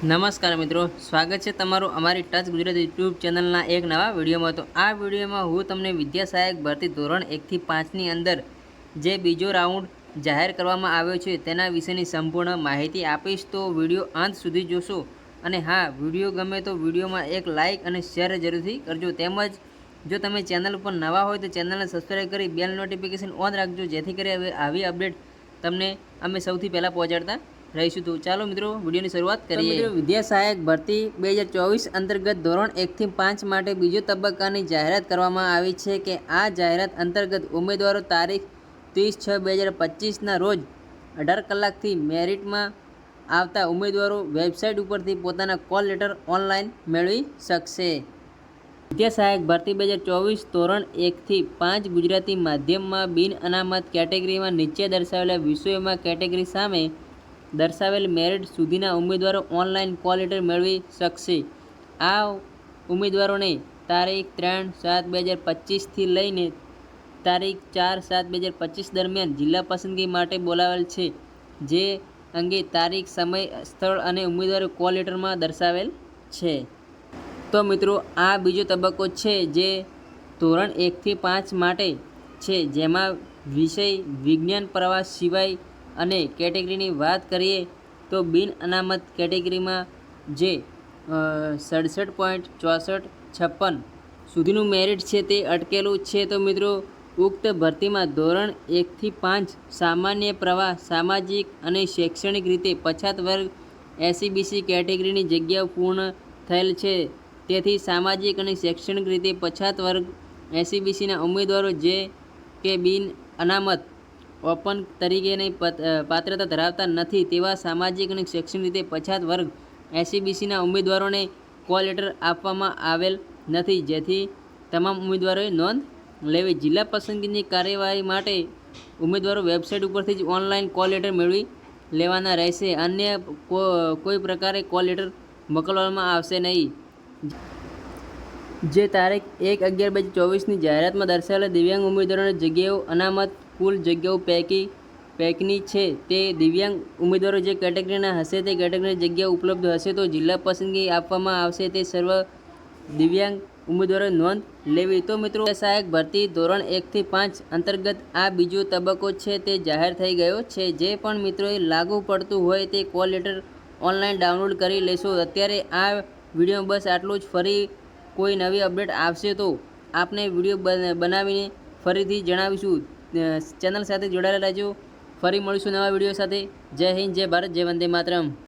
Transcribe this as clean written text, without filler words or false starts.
નમસ્કાર મિત્રો, સ્વાગત છે તમારું અમારી ટચ ગુજરાત યુટ્યુબ ચેનલના એક નવા વિડીયોમાં। તો આ વિડીયોમાં હું તમને વિદ્યા સહાયક ભરતી ધોરણ 1 થી 5ની અંદર જે બીજો રાઉન્ડ જાહેર કરવામાં આવ્યો છે તેના વિશેની સંપૂર્ણ માહિતી આપીશ। તો વિડીયો અંત સુધી જોશો અને હા, વિડીયો ગમે તો વિડીયોમાં એક લાઇક અને શેર જરૂરથી કરજો। તેમજ જો તમે ચેનલ પર નવા હોય તો ચેનલને સબસ્ક્રાઈબ કરી બેલ નોટિફિકેશન ઓન રાખજો, જેથી કરી આવી અપડેટ તમને અમે સૌથી પહેલાં પહોંચાડતા રહીશું। તો ચાલો મિત્રો વિડીયોની શરૂઆત કરીએ। મિત્રો, વિદ્યા સહાયક ભરતી 2024 અંતર્ગત ધોરણ 1 થી 5 માટે બીજો તબક્કાની જાહેરાત કરવામાં આવી છે કે આ જાહેરાત અંતર્ગત ઉમેદવારો તારીખ 30/6/2025ના રોજ 18 કલાકથી મેરિટમાં આવતા ઉમેદવારો વેબસાઇટ ઉપરથી પોતાના કોલ લેટર ઓનલાઈન મેળવી શકશે। વિદ્યા સહાયક ભરતી 2024 ધોરણ 1 થી 5 ગુજરાતી માધ્યમમાં બિન અનામત કેટેગરીમાં નીચે દર્શાવેલા વિષયોમાં કેટેગરી સામે દર્શાવેલ મેરિટ સુધીના ઉમેદવારો ઓનલાઈન કોલ લેટર મેળવી શકશે। આ ઉમેદવારોને તારીખ 3/7/2025થી લઈને તારીખ 4/7/2025 દરમિયાન જિલ્લા પસંદગી માટે બોલાવેલ છે, જે અંગે તારીખ, સમય, સ્થળ અને ઉમેદવારો કોલ લેટરમાં દર્શાવેલ છે। તો મિત્રો, આ બીજો તબક્કો છે જે ધોરણ 1 થી 5 માટે છે, જેમાં વિષય વિજ્ઞાન પ્રવાહ સિવાય અને કેટેગરીની વાત કરીએ તો બિન અનામત કેટેગરીમાં જે 67.6456 સુધીનું મેરિટ છે તે અટકેલું છે। તો મિત્રો, ઉક્ત ભરતીમાં ધોરણ 1 થી 5 સામાન્ય પ્રવાહ, સામાજિક અને શૈક્ષણિક રીતે પછાત વર્ગ SC/BC કેટેગરીની જગ્યાઓ પૂર્ણ થયેલ છે। તેથી સામાજિક અને શૈક્ષણિક રીતે પછાત વર્ગ SC/BCના ઉમેદવારો જે કે બિન અનામત ઓપન તરીકેની પાત્રતા ધરાવતા નથી તેવા સામાજિક અને શૈક્ષણિક રીતે પછાત વર્ગ SC/BCના ઉમેદવારોને કોલ લેટર આપવામાં આવેલ નથી, જેથી તમામ ઉમેદવારોએ નોંધ લેવી। જિલ્લા પસંદગીની કાર્યવાહી માટે ઉમેદવારો વેબસાઇટ ઉપરથી જ ઓનલાઈન કોલ લેટર મેળવી લેવાના રહેશે। અન્ય કોઈ પ્રકારે કોલ લેટર મોકલવામાં આવશે નહીં। જે તારીખ 1/11/2024ની જાહેરાતમાં દર્શાવેલા દિવ્યાંગ ઉમેદવારોની જગ્યાઓ અનામત કુલ જગ્યાઓ પૈકીની છે તે દિવ્યાંગ ઉમેદવારો જે કેટેગરીના હશે તે કેટેગરીની જગ્યાઓ ઉપલબ્ધ હશે તો જિલ્લા પસંદગી આપવામાં આવશે, તે સર્વ દિવ્યાંગ ઉમેદવારોએ નોંધ લેવી। તો મિત્રો, સહાયક ભરતી ધોરણ 1 થી 5 અંતર્ગત આ બીજો તબક્કો છે તે જાહેર થઈ ગયો છે। જે પણ મિત્રોએ લાગુ પડતું હોય તે કોલ લેટર ઓનલાઈન ડાઉનલોડ કરી લેશો। અત્યારે આ વિડીયોમાં બસ આટલું જ। ફરી કોઈ નવી અપડેટ આવશે તો આપને વિડીયો બનાવીને ફરીથી જણાવીશું। ચેનલ સાથે જોડાયેલા રહેજો। ફરી મળીશું નવા વિડીયો સાથે। જય હિન્દ, જય ભારત, જય વંદે માતરમ।